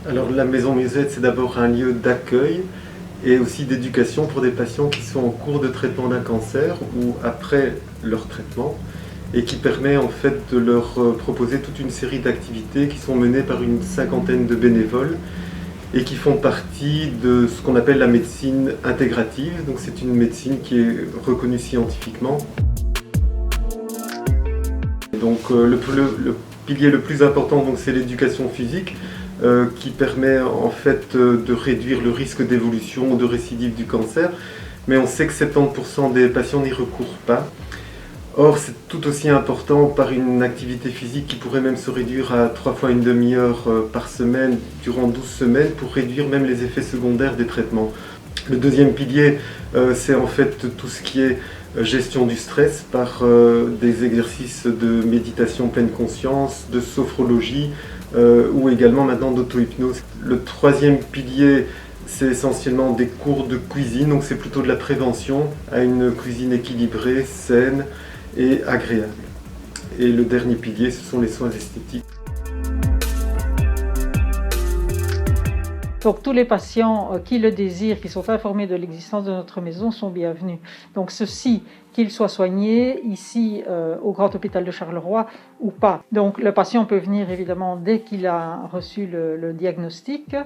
Alors la Maison Musette, c'est d'abord un lieu d'accueil et aussi d'éducation pour des patients qui sont en cours de traitement d'un cancer ou après leur traitement, et qui permet en fait de leur proposer toute une série d'activités qui sont menées par une cinquantaine de bénévoles et qui font partie de ce qu'on appelle la médecine intégrative. Donc c'est une médecine qui est reconnue scientifiquement. Et donc le pilier le plus important, c'est l'éducation physique, qui permet en fait de réduire le risque d'évolution ou de récidive du cancer, mais on sait que 70% des patients n'y recourent pas. Or, c'est tout aussi important par une activité physique qui pourrait même se réduire à 3 fois une demi-heure par semaine durant 12 semaines pour réduire même les effets secondaires des traitements. Le deuxième pilier, c'est en fait tout ce qui est gestion du stress par des exercices de méditation pleine conscience, de sophrologie ou également maintenant d'auto-hypnose. Le troisième pilier, c'est essentiellement des cours de cuisine, donc c'est plutôt de la prévention à une cuisine équilibrée, saine et agréable. Et le dernier pilier, ce sont les soins esthétiques. Donc tous les patients qui le désirent, qui sont informés de l'existence de notre maison, sont bienvenus. Donc ceux-ci, qu'ils soient soignés ici au Grand Hôpital de Charleroi ou pas. Donc le patient peut venir évidemment dès qu'il a reçu le diagnostic,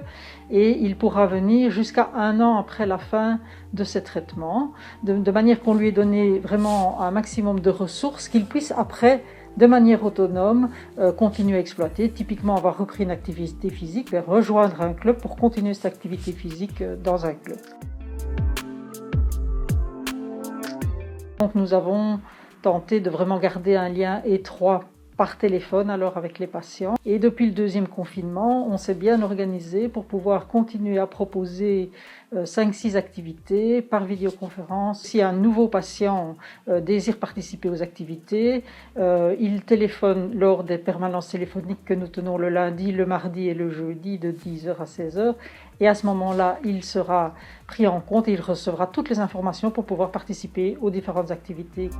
et il pourra venir jusqu'à 1 an après la fin de ses traitements, de manière qu'on lui ait donné vraiment un maximum de ressources qu'il puisse après, de manière autonome, continuer à exploiter, typiquement avoir repris une activité physique, rejoindre un club pour continuer cette activité physique dans un club. Donc nous avons tenté de vraiment garder un lien étroit par téléphone alors avec les patients. Et depuis le deuxième confinement, on s'est bien organisé pour pouvoir continuer à proposer 5-6 activités par vidéoconférence. Si un nouveau patient désire participer aux activités, il téléphone lors des permanences téléphoniques que nous tenons le lundi, le mardi et le jeudi de 10h à 16h. Et à ce moment-là, il sera pris en compte et il recevra toutes les informations pour pouvoir participer aux différentes activités.